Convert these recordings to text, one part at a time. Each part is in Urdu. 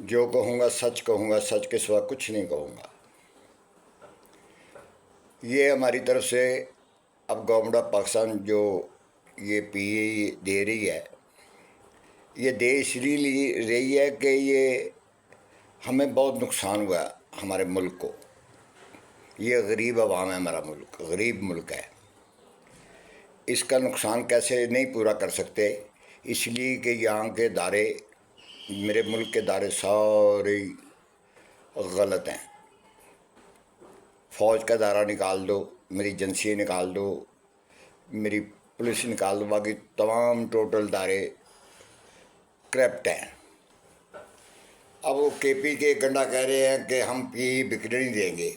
جو کہوں گا سچ کے سوا کچھ نہیں کہوں گا۔ یہ ہماری طرف سے اب گورنمنٹ آف پاکستان جو یہ پی اے دے رہی ہے، یہ دے اس لیے رہی ہے کہ یہ ہمیں بہت نقصان ہوا ہمارے ملک کو۔ یہ غریب عوام ہے، ہمارا ملک غریب ملک ہے، اس کا نقصان کیسے نہیں پورا کر سکتے، اس لیے کہ یہاں کے ادارے، میرے ملک کے ادارے سارے غلط ہیں۔ فوج کا ادارہ نکال دو، میری ایجنسی نکال دو، میری پولیس نکال دو، باقی تمام ٹوٹل ادارے کرپٹ ہیں۔ اب وہ کے پی کے گنڈا کہہ رہے ہیں کہ ہم پی بکنے نہیں دیں گے۔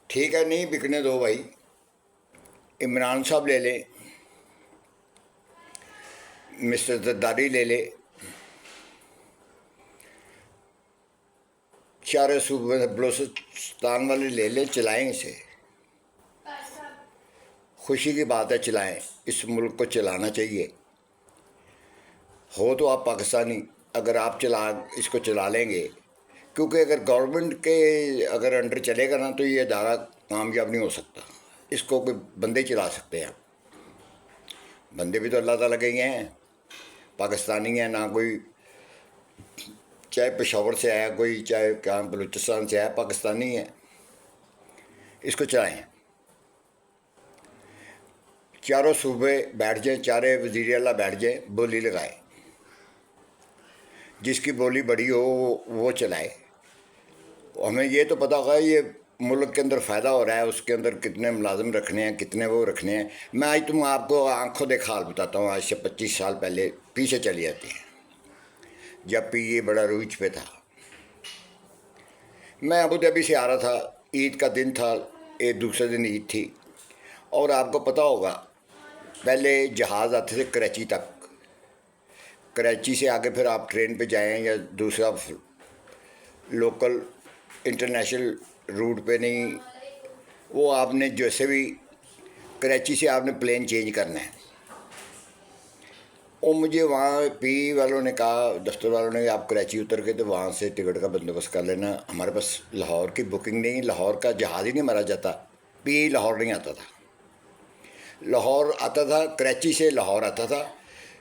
ٹھیک ہے، نہیں بکنے دو بھائی، عمران صاحب لے لیں، مسٹر زرداری لے لے، چارے صوبے بلوچستان والے لے لیں، چلائیں اسے۔ خوشی کی بات ہے، چلائیں، اس ملک کو چلانا چاہیے۔ ہو تو آپ پاکستانی، اگر آپ اس کو چلا لیں گے، کیونکہ اگر گورنمنٹ کے اگر انڈر چلے گا نا تو یہ ادارہ کامیاب نہیں ہو سکتا۔ اس کو کوئی بندے چلا سکتے ہیں، بندے بھی تو اللہ تعالیٰ کے ہی ہیں، پاکستانی ہیں، نہ کوئی چاہے پشاور سے آیا کوئی، چاہے کیا بلوچستان سے آیا، پاکستانی ہے۔ اس کو چلائیں، چاروں صوبے بیٹھ جائیں، چارے وزیر اعلیٰ بیٹھ جائیں، بولی لگائیں، جس کی بولی بڑی ہو وہ چلائے۔ ہمیں یہ تو پتہ ہوگا یہ ملک کے اندر فائدہ ہو رہا ہے، اس کے اندر کتنے ملازم رکھنے ہیں، کتنے وہ رکھنے ہیں۔ میں آج آپ کو آنکھوں دیکھا حال بتاتا ہوں، آج سے 25 سال پہلے پیچھے چلی جاتی ہیں، جب پی یہ بڑا روج پہ تھا۔ میں ابوظہبی سے آ رہا تھا، عید کا دن تھا، ایک دوسرے دن عید تھی، اور آپ کو پتہ ہوگا پہلے جہاز آتے تھے کراچی تک، کراچی سے آگے پھر آپ ٹرین پہ جائیں یا دوسرا لوکل انٹرنیشنل روٹ پہ نہیں، وہ آپ نے جیسے بھی کراچی سے آپ نے پلین چینج کرنا ہے۔ اور مجھے وہاں پی والوں نے کہا، دفتر والوں نے، آپ کراچی اتر کے تو وہاں سے ٹکٹ کا بندوبست کر لینا، ہمارے پاس لاہور کی بکنگ نہیں، لاہور کا جہاز ہی نہیں مارا جاتا، پی لاہور نہیں آتا تھا، لاہور آتا تھا، کراچی سے لاہور آتا تھا،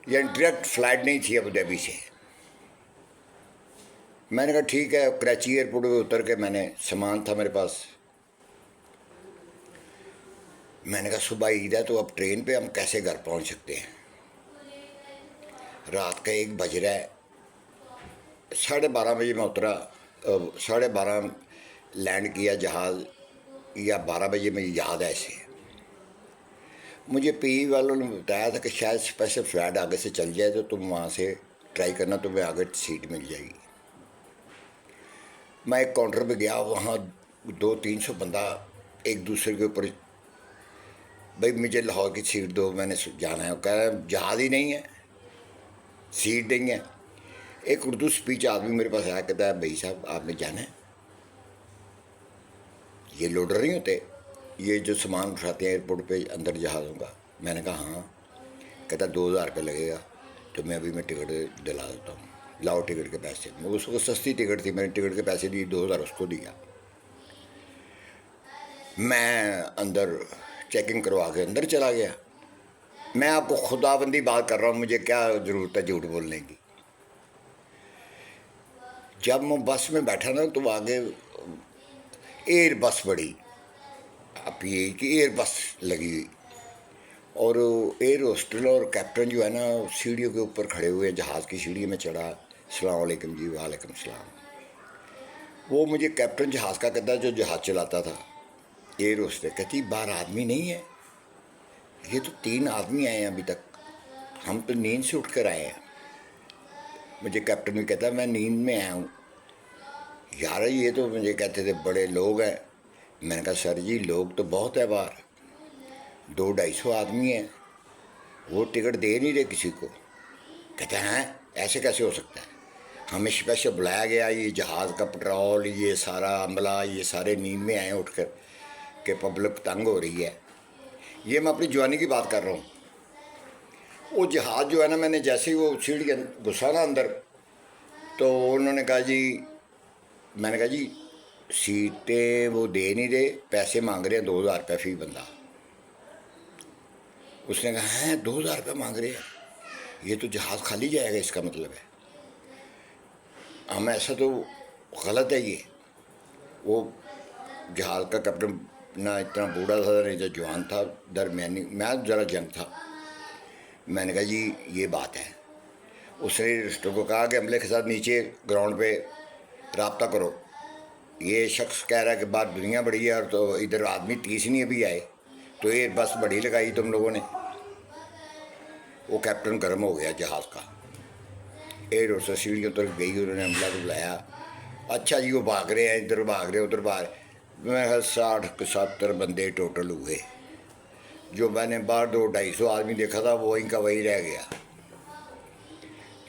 یعنی ڈائریکٹ فلائٹ نہیں تھی ابوظہبی سے۔ میں نے کہا ٹھیک ہے، کراچی ایئرپورٹ پہ اتر کے میں نے سامان تھا میرے پاس، میں نے کہا صبح عید ہے تو اب ٹرین پہ ہم کیسے گھر پہنچ سکتے ہیں۔ رات کا 1 بج رہا ہے، 12:30 بجے میں اترا، 12:30 لینڈ کیا جہاز، یا 12 بجے میں یاد ہے ایسے۔ مجھے پی والوں نے بتایا تھا کہ شاید اسپیشل فلائٹ آگے سے چل جائے تو تم وہاں سے ٹرائی کرنا، تمہیں آگے سیٹ مل جائے گی۔ میں ایک کاؤنٹر پہ گیا، وہاں 200-300 بندہ ایک دوسرے کے اوپر، بھائی مجھے لاہور کی سیٹ دو، میں نے جانا ہے، کہہ رہا ہے جہاز ہی نہیں ہے، سیٹ نہیں ہے۔ ایک اردو سپیچ آدمی میرے پاس آیا، کہتا ہے بھائی صاحب آپ نے جانا ہے، یہ لوڈر نہیں ہوتے یہ جو سامان اٹھاتے ہیں ایئرپورٹ پہ اندر جہازوں کا؟ میں نے کہا ہاں۔ کہتا 2000 روپے لگے گا، تو میں ابھی ٹکٹ دلا دیتا ہوں، لاؤ ٹکٹ کے پیسے۔ اس کو سستی ٹکٹ تھی، میں نے ٹکٹ کے پیسے دیے، 2000 اس کو دیا۔ میں اندر چیکنگ کروا کے اندر چلا گیا۔ میں آپ کو خدا بندی بات کر رہا ہوں، مجھے کیا ضرورت ہے جھوٹ بولنے کی۔ جب میں بس میں بیٹھا نا تو آگے ایئر بس بڑی، اب یہ کہ ایئر بس لگی ہوئی، اور ایئر ہوسٹل اور کیپٹن جو ہے نا سیڑھیوں کے اوپر کھڑے ہوئے، جہاز کی سیڑھی میں چڑھا، السلام علیکم جی، وعلیکم السلام۔ وہ مجھے کیپٹن جہاز کا کہتا ہے جو جہاز چلاتا تھا، ایئر ہوسٹل کہتی 12 آدمی نہیں ہے، یہ تو 3 آدمی آئے ہیں ابھی تک، ہم تو نیند سے اٹھ کر آئے ہیں۔ مجھے کیپٹن بھی کہتا ہے میں نیند میں آیا ہوں۔ یار یہ تو مجھے کہتے تھے بڑے لوگ ہیں۔ میں نے کہا سر جی لوگ تو بہت ہے باہر، 200-250 آدمی ہیں، وہ ٹکٹ دے نہیں رہے کسی کو۔ کہتے ہیں ایسے کیسے ہو سکتا ہے، ہمیں اسپیشل بلایا گیا، یہ جہاز کا پٹرول، یہ سارا عملہ، یہ سارے نیند میں آئے اٹھ کر کہ پبلک تنگ ہو رہی ہے۔ یہ میں اپنی جوانی کی بات کر رہا ہوں۔ وہ جہاز جو ہے نا، میں نے جیسے ہی وہ سیڑھی گھسا نا اندر، تو انہوں نے کہا جی میں نے کہا جی سیٹیں وہ دے نہیں رہے، پیسے مانگ رہے ہیں 2000 روپے فی بندہ۔ اس نے کہا ہیں 2000 روپے مانگ رہے ہیں، یہ تو جہاز خالی جائے گا، اس کا مطلب ہے ہم ایسا تو غلط ہے یہ۔ وہ جہاز کا کیپٹن نہ اتنا بوڑھا تھا نہ اتنا جوان تھا، درمیانی، میں ذرا جنگ تھا۔ میں نے کہا جی یہ بات ہے۔ اس نے رسٹوں کو کہا کہ عملے کے ساتھ نیچے گراؤنڈ پہ رابطہ کرو، یہ شخص کہہ رہا ہے کہ بات دنیا بڑی ہے اور تو ادھر آدمی 30 نہیں ابھی آئے، تو یہ بس بڑی لگائی تم لوگوں نے۔ وہ کیپٹن گرم ہو گیا جہاز کا، ایئر ہوسٹس سیڑھیوں تک گئی، انہوں نے عملہ کو بلایا، اچھا جی وہ بھاگ رہے ہیں، ادھر بھاگ رہے ہیں ادھر بھاگ رہے، میں 60-70 بندے ٹوٹل ہوئے۔ جو میں نے باہر 200-250 آدمی دیکھا تھا وہ وہیں کا وہی رہ گیا۔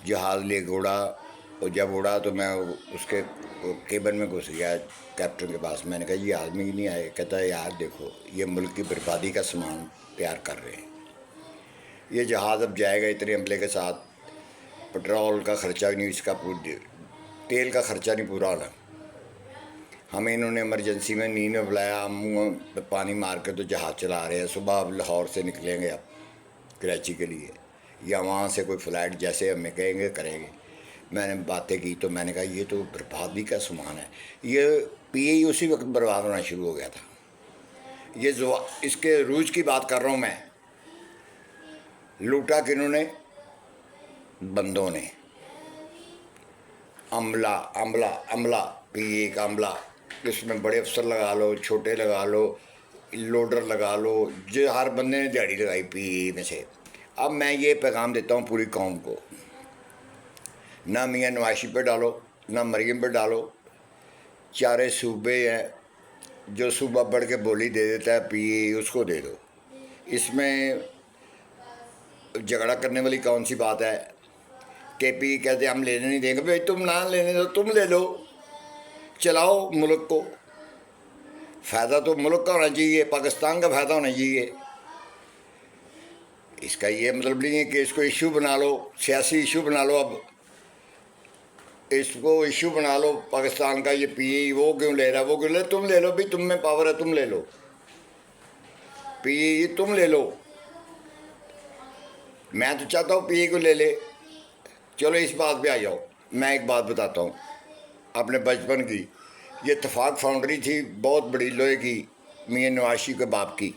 جہاز لے کے اڑا، اور جب اڑا تو میں اس کے کیبن میں گھس گیا کیپٹن کے پاس۔ میں نے کہا یہ آدمی نہیں آئے، کہتا ہے یار دیکھو یہ ملک کی بربادی کا سامان تیار کر رہے ہیں، یہ جہاز اب جائے گا اتنے عملے کے ساتھ، پٹرول کا خرچہ نہیں، اس کا تیل کا خرچہ نہیں پورا ہونا۔ ہمیں انہوں نے ایمرجنسی میں نیند میں بلایا، منہ پہ پانی مار کے تو جہاز چلا رہے ہیں، صبح اب لاہور سے نکلیں گے اب کراچی کے لیے، یا وہاں سے کوئی فلائٹ جیسے ہمیں کہیں گے کریں گے۔ میں نے باتیں کی تو میں نے کہا یہ تو بربادی کا سامان ہے۔ یہ پی اے اسی وقت برباد ہونا شروع ہو گیا تھا۔ یہ اس کے عروج کی بات کر رہا ہوں میں۔ لوٹا کنہوں نے؟ بندوں نے، عملہ پی اے کا عملہ، اس میں بڑے افسر لگا لو، چھوٹے لگا لو، لوڈر لگا لو، جو ہر بندے نے دیہڑی لگائی پی اے میں سے۔ اب میں یہ پیغام دیتا ہوں پوری قوم کو، نہ میاں نوازی پہ ڈالو، نہ مریم پہ ڈالو، چارے صوبے ہیں، جو صوبہ بڑھ کے بولی دے دیتا ہے پی اے اس کو دے دو۔ اس میں جھگڑا کرنے والی کون سی بات ہے؟ کے پی کہتے ہم لینے نہیں دیں گے، بھائی تم نہ لینے دو، تم لے لو، چلاؤ ملک کو، فائدہ تو ملک کا ہونا چاہیے، پاکستان کا فائدہ ہونا چاہیے۔ اس کا یہ مطلب نہیں ہے کہ اس کو ایشو بنا لو، سیاسی ایشو بنا لو، اب اس کو ایشو بنا لو پاکستان کا، یہ پی اے وہ کیوں لے رہا ہے، وہ کیوں لے رہا ہے، تم لے لو بھائی، تم میں پاور ہے، تم لے لو پی اے، تم لے لو۔ میں تو چاہتا ہوں پی اے کو لے لے۔ چلو اس بات پہ آ جاؤ، میں ایک بات بتاتا ہوں اپنے بچپن کی۔ یہ اتفاق فاؤنڈری تھی بہت بڑی لوہے کی، میاں نوازی کے باپ کی،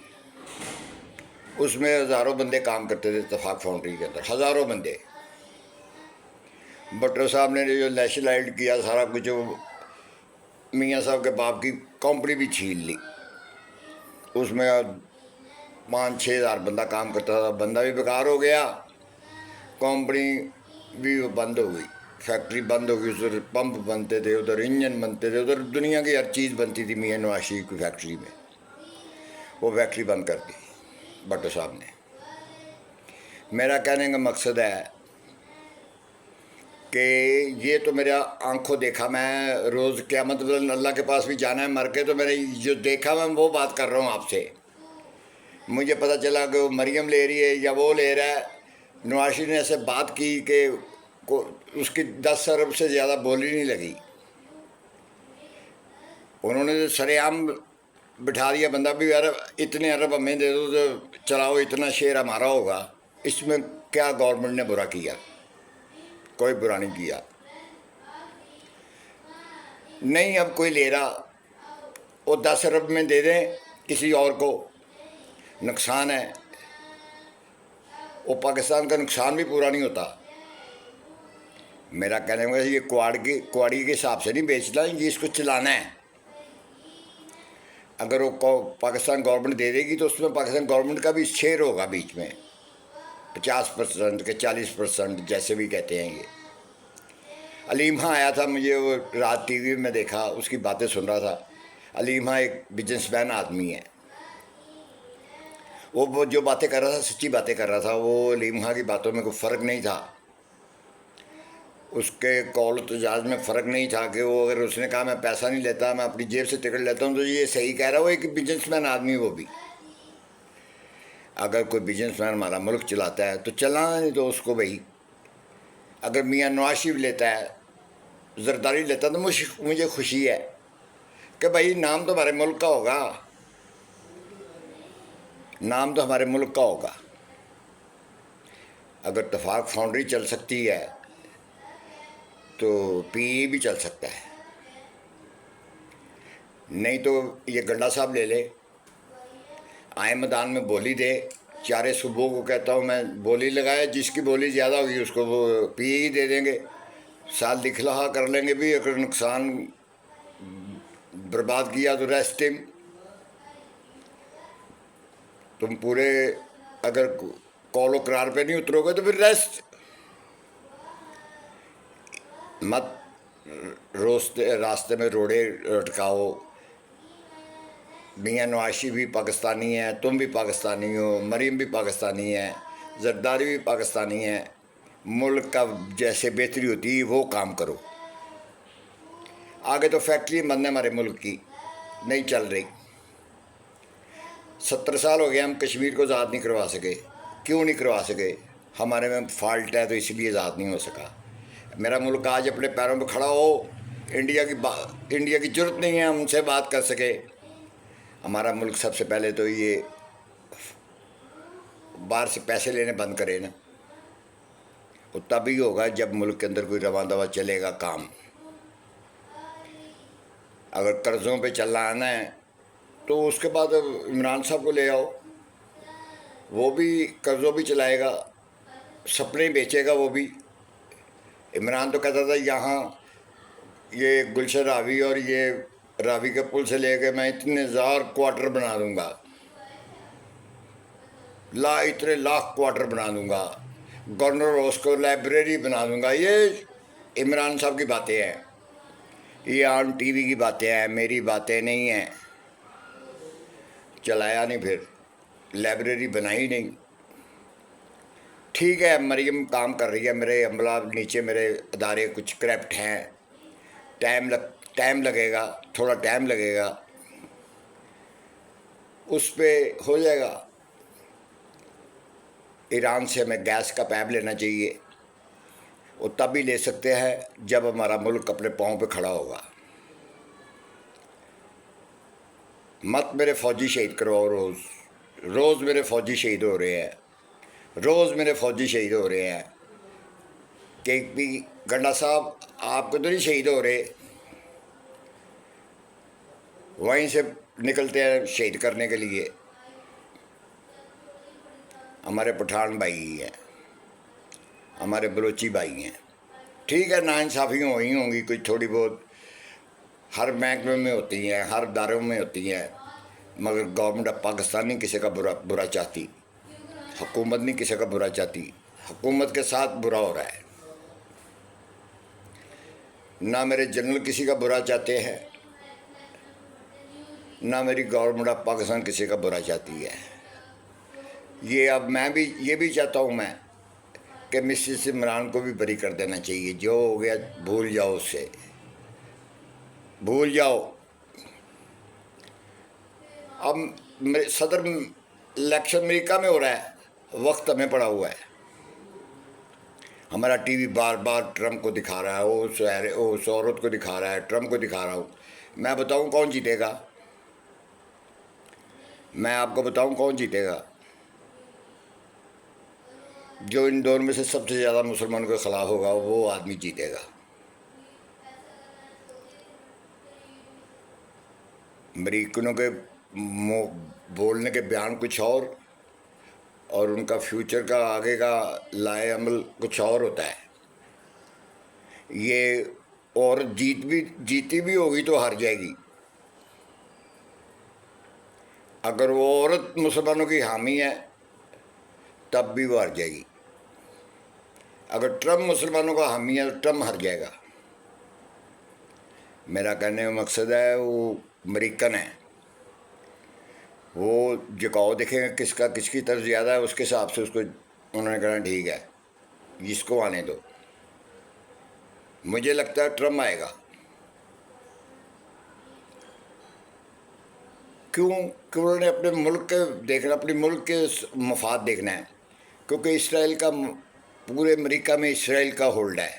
اس میں ہزاروں بندے کام کرتے تھے اتفاق فاؤنڈری کے اندر، ہزاروں بندے۔ بٹر صاحب نے جو نیشنلائزڈ کیا سارا کچھ، میاں صاحب کے باپ کی کمپنی بھی چھین لی، اس میں 5-6 ہزار بندہ کام کرتا تھا، بندہ بھی بیکار ہو گیا، کمپنی بھی بند ہو گئی، فیکٹری بند ہو گئی، ادھر پمپ بنتے تھے، ادھر انجن بنتے تھے، ادھر دنیا کی ہر چیز بنتی تھی میاں نوازی کی فیکٹری میں، وہ فیکٹری بند کر دی بٹو صاحب نے۔ میرا کہنے کا مقصد ہے کہ یہ تو میرا آنکھوں دیکھا، میں روز قیامت اللہ کے پاس بھی جانا ہے مر کے، تو میں نے جو دیکھا میں وہ بات کر رہا ہوں آپ سے۔ مجھے پتہ چلا کہ وہ مریم لے رہی ہے یا وہ لے رہا ہے، نوازی نے ایسے بات کی کہ اس کی 10 ارب سے زیادہ بولی نہیں لگی، انہوں نے سر عام بٹھا دیا، بندہ بھی ارب، اتنے ارب ہمیں دے دو تو چلاؤ، اتنا شیئر ہمارا ہوگا۔ اس میں کیا گورنمنٹ نے برا کیا؟ کوئی برا نہیں کیا، نہیں اب کوئی لے رہا، وہ 10 ارب میں دے دیں کسی اور کو، نقصان ہے، وہ پاکستان کا نقصان بھی پورا نہیں ہوتا۔ میرا کہنے کا یہ کوڑی کے حساب سے نہیں بیچنا، یہ اس کو چلانا ہے۔ اگر وہ پاکستان گورنمنٹ دے دے گی تو اس میں پاکستان گورنمنٹ کا بھی شیئر ہوگا بیچ میں، 50% کے 40%، جیسے بھی کہتے ہیں۔ یہ علیم خاں آیا تھا، مجھے وہ رات ٹی وی میں دیکھا، اس کی باتیں سن رہا تھا۔ علیم خاں ایک بزنس مین آدمی ہے، وہ جو باتیں کر رہا تھا سچی باتیں کر رہا تھا، وہ علیم خاں کی باتوں میں کوئی فرق نہیں تھا، اس کے قول و تجاز میں فرق نہیں تھا کہ وہ اگر اس نے کہا میں پیسہ نہیں لیتا، میں اپنی جیب سے ٹکٹ لیتا ہوں، تو یہ صحیح کہہ رہا ہے، وہ ایک بزنس مین آدمی۔ وہ بھی اگر کوئی بزنس مین ہمارا ملک چلاتا ہے تو چلانا، نہیں تو اس کو بھائی، اگر میاں نواز شریف لیتا ہے زرداری لیتا تو مجھے خوشی ہے کہ بھائی نام تو ہمارے ملک کا ہوگا، نام تو ہمارے ملک کا ہوگا۔ اگر اتفاق فاؤنڈری چل سکتی ہے تو پی ای بھی چل سکتا ہے، نہیں تو یہ گنڈا صاحب لے لے، آئے میدان میں بولی دے، چارے صوبوں کو کہتا ہوں میں بولی لگائے، جس کی بولی زیادہ ہوگی اس کو وہ پی ای دے دیں گے، سال دکھلا کر لیں گے بھی، اگر نقصان برباد کیا تو ریسٹ ٹیم، تم پورے اگر کال و قرار پہ نہیں اترو گے تو پھر ریسٹ مت راستے میں روڑے اٹکاؤ۔ میاں نوازی بھی پاکستانی ہے، تم بھی پاکستانی ہو، مریم بھی پاکستانی ہے، زرداری بھی پاکستانی ہے، ملک کا جیسے بہتری ہوتی ہے وہ کام کرو۔ آگے تو فیکٹری بند ہے ہمارے ملک کی، نہیں چل رہی، 70 سال ہو گئے ہم کشمیر کو آزاد نہیں کروا سکے۔ کیوں نہیں کروا سکے؟ ہمارے میں فالٹ ہے تو اس لیے آزاد نہیں ہو سکا۔ میرا ملک آج اپنے پیروں پہ کھڑا ہو، انڈیا کی ضرورت نہیں ہے ہم سے بات کر سکے۔ ہمارا ملک سب سے پہلے تو یہ باہر سے پیسے لینے بند کرے نا، وہ تبھی ہوگا جب ملک کے اندر کوئی رواں دوا چلے گا کام۔ اگر قرضوں پہ چلنا آنا ہے تو اس کے بعد عمران صاحب کو لے آؤ، وہ بھی قرضوں بھی چلائے گا، سپنے بیچے گا وہ بھی۔ عمران تو کہتا تھا یہاں یہ گلشن راوی اور یہ راوی کے پل سے لے کے میں اتنے ہزار کوارٹر بنا دوں گا، اتنے لاکھ کوارٹر بنا دوں گا، گورنر ہاؤس کو لائبریری بنا دوں گا۔ یہ عمران صاحب کی باتیں ہیں، یہ آن ٹی وی کی باتیں ہیں، میری باتیں نہیں ہیں۔ چلایا نہیں، پھر لائبریری بنائی نہیں۔ ٹھیک ہے مریم کام کر رہی ہے، میرے عملہ نیچے میرے ادارے کچھ کرپٹ ہیں، ٹائم لگے گا، تھوڑا ٹائم لگے گا، اس پہ ہو جائے گا۔ ایران سے ہمیں گیس کا پائپ لینا چاہیے، وہ تب بھی لے سکتے ہیں جب ہمارا ملک اپنے پاؤں پہ کھڑا ہوگا۔ مت میرے فوجی شہید کرواؤ، روز میرے فوجی شہید ہو رہے ہیں، روز میرے فوجی شہید ہو رہے ہیں۔ کہ بھی گنڈا صاحب آپ کو تو نہیں شہید ہو رہے، وہیں سے نکلتے ہیں شہید کرنے کے لیے۔ ہمارے پٹھان بھائی ہیں، ہمارے بلوچی بھائی ہیں، ٹھیک ہے ناانصافی ہوئی ہوں گی کچھ تھوڑی بہت، ہر محکمے میں ہوتی ہیں، ہر اداروں میں ہوتی ہیں، مگر گورنمنٹ آف پاکستان نہیں کسی کا برا چاہتی، حکومت نہیں کسی کا برا چاہتی، حکومت کے ساتھ برا ہو رہا ہے۔ نہ میرے جنرل کسی کا برا چاہتے ہیں، نہ میری گورنمنٹ آف پاکستان کسی کا برا چاہتی ہے۔ یہ اب میں بھی یہ بھی چاہتا ہوں میں کہ مسز عمران کو بھی بری کر دینا چاہیے، جو ہو گیا بھول جاؤ، اس سے بھول جاؤ۔ اب صدر الیکشن امریکہ میں ہو رہا ہے، وقت ہمیں پڑا ہوا ہے، ہمارا ٹی وی بار بار ٹرمپ کو دکھا رہا ہے، اس عورت کو دکھا رہا ہے، ٹرمپ کو دکھا رہا ہوں۔ میں بتاؤں کون جیتے گا؟ میں آپ کو بتاؤں کون جیتے گا؟ جو ان دونوں میں سے سب سے زیادہ مسلمانوں کے خلاف ہوگا وہ آدمی جیتے گا۔ امریکنوں کے بولنے کے بیان کچھ اور ان کا فیوچر کا آگے کا لائے عمل کچھ اور ہوتا ہے۔ یہ عورت جیتی بھی ہوگی تو ہار جائے گی۔ اگر وہ عورت مسلمانوں کی حامی ہے تب بھی وہ ہار جائے گی۔ اگر ٹرمپ مسلمانوں کا حامی ہے تو ٹرمپ ہار جائے گا۔ میرا کہنے کا مقصد ہے وہ امریکن ہے، وہ جھکاؤ دیکھیں گے کس کی طرف زیادہ ہے، اس کے حساب سے اس کو انہوں نے کہنا ٹھیک ہے جس کو آنے دو۔ مجھے لگتا ہے ٹرمپ آئے گا۔ کیوں کہ انہوں نے اپنے ملک کے دیکھنا، اپنے ملک کے مفاد دیکھنا ہے، کیونکہ اسرائیل کا پورے امریکہ میں اسرائیل کا ہولڈ ہے۔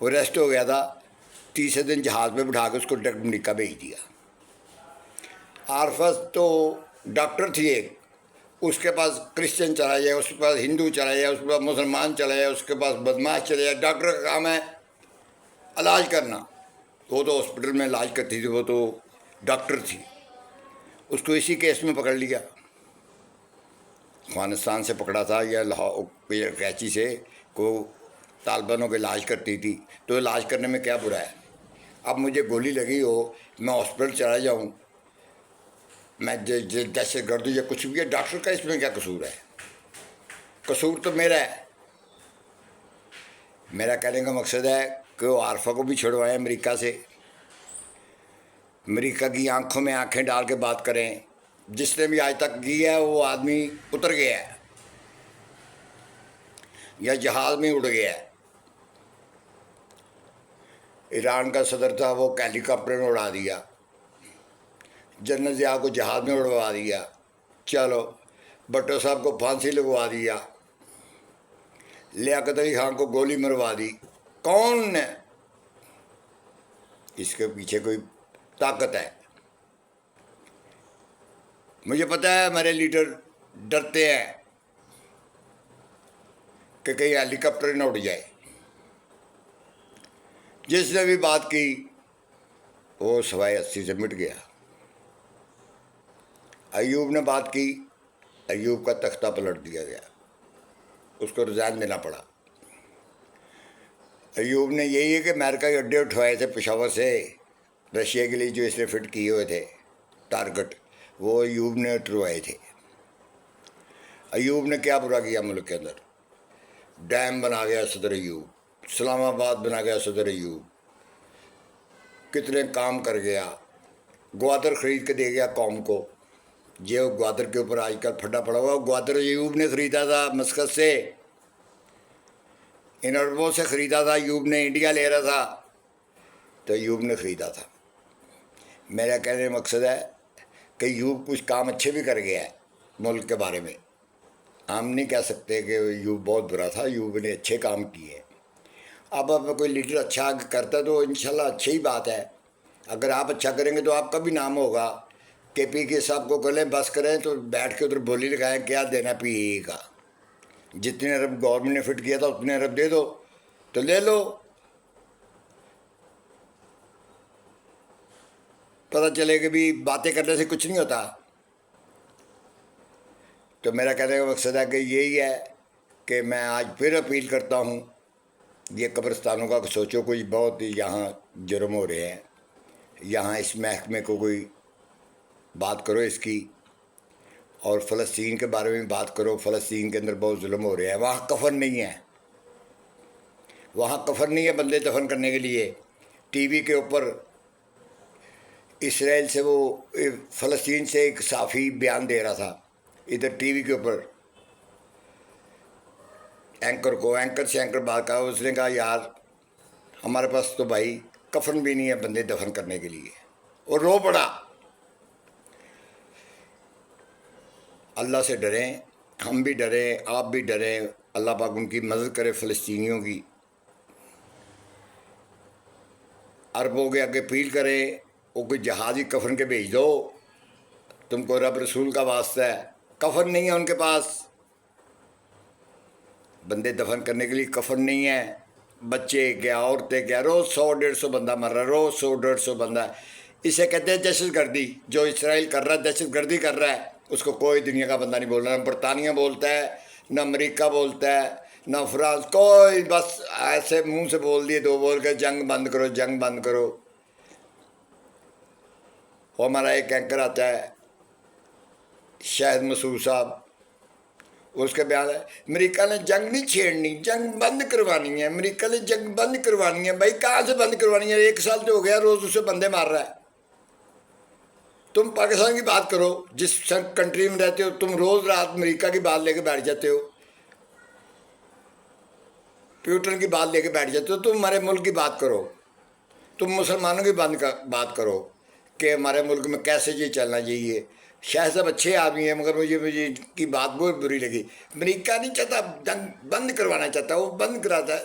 وہ ریسٹ ہو گیا تھا، تیسرے دن جہاز میں بٹھا کے اس کو ڈائریکٹ امریکہ بھیج دیا۔ عارفہ تو ڈاکٹر تھی ایک، اس کے پاس کرسچن چلا جائے، اس کے پاس ہندو چلا جائے، اس کے پاس مسلمان چلا جائے، اس کے پاس بدماش چلا جائے، ڈاکٹر کا کام ہے علاج کرنا۔ وہ تو ہاسپٹل میں علاج کرتی تھی، وہ تو ڈاکٹر تھی۔ اس کو اسی کیس میں پکڑ لیا، افغانستان سے پکڑا تھا یا لاہور کراچی سے، کو طالبانوں کا علاج کرتی تھی۔ تو علاج کرنے میں کیا برا ہے؟ اب مجھے گولی لگی ہو، میں ہاسپٹل چلا جاؤں، میں دہشت گرد یا کچھ بھی ہے، ڈاکٹر کا اس میں کیا قصور ہے؟ قصور تو میرا ہے۔ میرا کہنے کا مقصد ہے کہ وہ عارفہ کو بھی چھڑوائیں امریکہ سے، امریکہ کی آنکھوں میں آنکھیں ڈال کے بات کریں۔ جس نے بھی آج تک کی ہے وہ آدمی اتر گیا ہے یا جہاز میں اڑ گیا ہے۔ ایران کا صدر تھا، وہ ہیلی کاپٹر میں اڑا دیا، جنرل ضیاء کو جہاز میں اڑوا دیا، چلو بھٹو صاحب کو پھانسی لگوا دیا، لیاقت علی خان کو گولی مروا دی۔ کون نے؟ اس کے پیچھے کوئی طاقت ہے۔ مجھے پتہ ہے ہمارے لیڈر ڈرتے ہیں کہ کہیں ہیلی کاپٹر نہ اڑ جائے۔ جس نے بھی بات کی وہ سوائے 80 سے مٹ گیا۔ ایوب نے بات کی، ایوب کا تختہ پلٹ دیا گیا، اس کو ریزائن دینا پڑا۔ ایوب نے یہی ہے کہ امریکہ کے اڈے اٹھوائے تھے پشاور سے رشیا کے لیے، جو اس نے فٹ کیے ہوئے تھے ٹارگٹ، وہ ایوب نے اٹھوائے تھے۔ ایوب نے کیا برا کیا ملک کے اندر؟ ڈیم بنا گیا صدر ایوب، اسلام آباد بنا گیا صدر ایوب، کتنے کام کر گیا، گوادر خرید کے دے گیا قوم کو۔ یہ گوادر کے اوپر آج کل پھڈا پڑا ہوا، گوادر ایوب نے خریدا تھا مسقط سے، ان عربوں سے خریدا تھا ایوب نے، انڈیا لے رہا تھا تو ایوب نے خریدا تھا۔ میرا کہنے کا مقصد ہے کہ ایوب کچھ کام اچھے بھی کر گیا ہے ملک کے بارے میں۔ ہم نہیں کہہ سکتے کہ ایوب بہت برا تھا، ایوب نے اچھے کام کیے۔ اب کوئی لیڈر اچھا کرتا ہے تو انشاءاللہ اچھی ہی بات ہے۔ اگر آپ اچھا کریں گے تو آپ کا بھی نام ہوگا۔ کے پی کے صاحب کو کریں بس کریں تو بیٹھ کے ادھر بولی لگائیں، کیا دینا پی اے کا؟ جتنے ارب گورنمنٹ نے فٹ کیا تھا اتنے ارب دے دو تو لے لو، پتہ چلے کہ بھی باتیں کرنے سے کچھ نہیں ہوتا۔ تو میرا کہنے کا مقصد ہے کہ یہی ہے کہ میں آج پھر اپیل کرتا ہوں، یہ قبرستانوں کا سوچو، کوئی بہت یہاں جرم ہو رہے ہیں، یہاں اس محکمے کو کوئی بات کرو اس کی، اور فلسطین کے بارے میں بات کرو۔ فلسطین کے اندر بہت ظلم ہو رہے ہیں، وہاں کفن نہیں ہے، وہاں کفن نہیں ہے بندے دفن کرنے کے لیے۔ ٹی وی کے اوپر اسرائیل سے وہ فلسطین سے ایک صحافی بیان دے رہا تھا، ادھر ٹی وی کے اوپر اینکر سے بات کہا، اس نے کہا یار ہمارے پاس تو بھائی کفن بھی نہیں ہے بندے دفن کرنے کے لیے، اور رو پڑا۔ اللہ سے ڈریں، ہم بھی ڈریں، آپ بھی ڈریں، اللہ پاک ان کی مدد کرے فلسطینیوں کی۔ عربوں کے آگے اپیل کریں، وہ کوئی جہازی کفن کے بھیج دو، تم کو رب رسول کا واسطہ ہے۔ کفن نہیں ہے ان کے پاس، بندے دفن کرنے کے لیے کفن نہیں ہے۔ بچے کیا، عورتیں کیا، روز 100-150 بندہ مر رہا ہے، روز 100-150 بندہ۔ اسے کہتے ہیں دہشت گردی، جو اسرائیل کر رہا ہے دہشت گردی کر رہا ہے، اس کو کوئی دنیا کا بندہ نہیں بول رہا، نہ برطانیہ بولتا ہے، نہ امریکہ بولتا ہے، نہ فرانس، کوئی بس ایسے منہ سے بول دیے دو بول کے جنگ بند کرو، جنگ بند کرو۔ وہ ہمارا ایک اینکر آتا ہے شاہد مسعود صاحب، اس کے بیان ہے امریکہ نے جنگ نہیں چھیڑنی، جنگ بند کروانی ہے، امریکہ نے جنگ بند کروانی ہے۔ بھائی کہاں سے بند کروانی ہے؟ 1 سال تو ہو گیا روز اسے بندے مار رہا ہے۔ تم پاکستان کی بات کرو، جس کنٹری میں رہتے ہو، تم روز رات امریکہ کی بات لے کے بیٹھ جاتے ہو، پیوٹن کی بات لے کے بیٹھ جاتے ہو۔ تم ہمارے ملک کی بات کرو، تم مسلمانوں کی بات کرو کہ ہمارے ملک میں کیسے یہ چلنا چاہیے۔ شاہ صاحب اچھے آدمی ہیں، مگر مجھے ان کی بات بہت بری لگی۔ امریکہ نہیں چاہتا جنگ بند کروانا چاہتا، وہ بند کراتا ہے۔